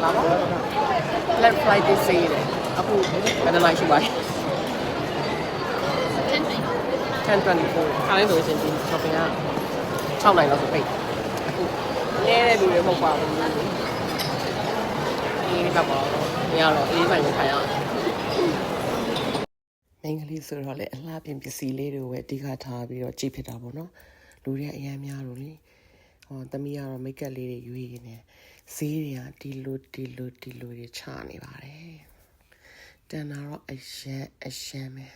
လာပါ Black Friday sale တဲ့အခုဘယ်နှလိုက်ရှိပါလဲ10:24ခါလေးဆိုရင်ဒီ shopping က6နိုင်လောက်ဆိုပိတ်အခုနည်းတဲ့လူတွေမဟုတ်ပါဘူးဒီကတော့မရတော့အေးဆိုင်ကိုခိုင်းအောင်မင်္ဂလိဆိုတော့လေအလှပြင်ပစ္စည်းလေးတွေပဲအဓိကထားပြီးတော့ကြည့်ဖြစ်တာပေါ့နော်လူတွေအများများလို့လေသမီးကတော့မိတ်ကပ်လေးတွေရွေးနေတယ်ဈေးတွေကဒီလိုတွေချနေပါတယ်တန်တာတော့အရှမ်းပဲ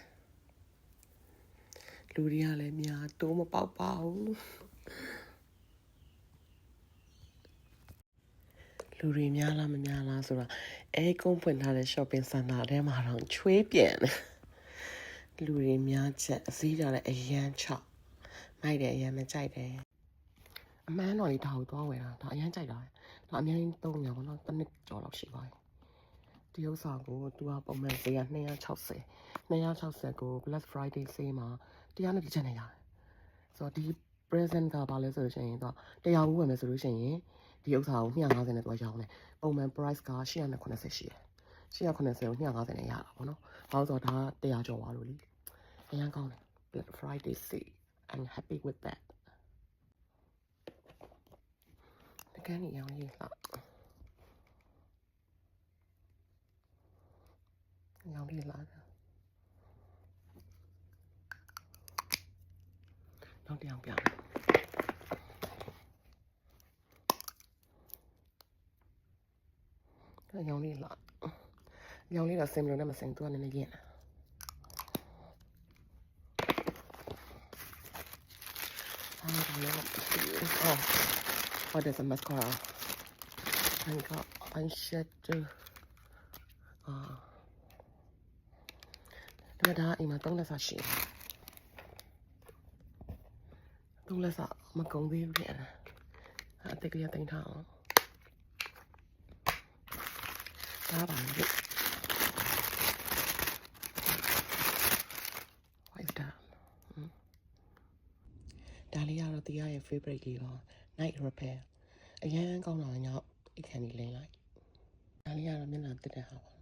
လူတွေကလည်းများတိုးမပေါက်ပါဘူးလူတွေများလားမများလားဆိုတော့အဲကုန်းဖွင့်ထားတဲ့ shopping center ထဲမှာတော့ချွေးပြန်လူတွေများချက်အစည်းကြလည်းအရန်ချမိုက်တယ်အရန်မကြိုက်တယ်အမှန်တော့ဒီထားကိုသွားဝယ်တာဒါအရန်ကြိုက်တာဒါအများကြီးသုံးရပါတော့တစ်နှစ်ကျော်လောက်ရှိပါပြီဒီဥစ္စာကိုသူကပုံမှန်ဈေးက260ကို Black Friday sale မှာ100နဲ့ပြည့်ချက်နေရတယ်ဆိုတော့ဒီ present ကဘာလဲဆိုလို့ရှိရင်တော့100ဘူးဝယ်မယ်ဆိုလို့ရှိရင်ဒီဥစ္စာကို250နဲ့တော့ရောင်းတယ်ပုံမှန် price က880ရှိတယ်880ကို250နဲ့ရတာပေါ့နော်ဘာလို့ဆိုတော့ဒါ100ကျော်သွားလို့လေအရန်ကောင်းတယ် Black Friday sale I'm happy with that တကယ်ရောင်းရည်လားရောင်းရည်လားနောက်တစ်ယောက်ပြမယ်ရောင်းရည်လားရောင်းရည်လားစင်မလို့နဲ့မစင်သူကနည်းနည်းရင်Oh, what is a mascara? I got eyeshadow. Đó em mà tông là sao xịn. Tông là sao mà công view vậy nè. Tay kia tay thảo. Đó bạn đi. What is that? Đó là do tiaရဲ့ favorite လေးပါ night repair အရင်ကောင်းတာညအခန်းကြီးလင်းလိုက်ဒါလေးကတော့မျက်နှာတက်တဲ့ဟာပါ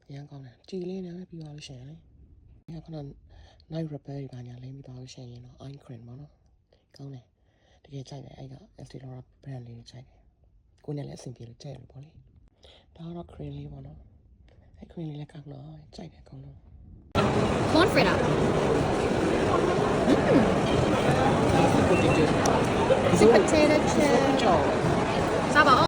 အရင်ကောင်းတယ်ကြည်လေးနဲ့ပြီးသွားလို့ရှိရင်လေညခဏ night repair တွေပါညာလင်းပြီးသွားလို့ရှိရင်တော့ eye cream ပေါ့နော်ကောင်းတယ်တကယ်ကြိုက်တယ်အဲ့က Estee Lauder brand လေးကြိုက်တယ်ကိုယ်နဲ့လည်းအဆင်ပြေလို့ကြိုက်ရလို့ပေါ့လေဒါကတော့ cream လေးပေါ့နော်အဲ့ cream လေးလည်းကောင်းတော့ကြိုက်တယ်ကောင်းလို့ Corn fritter. Sweet potato chip. ကြော် Sao bảo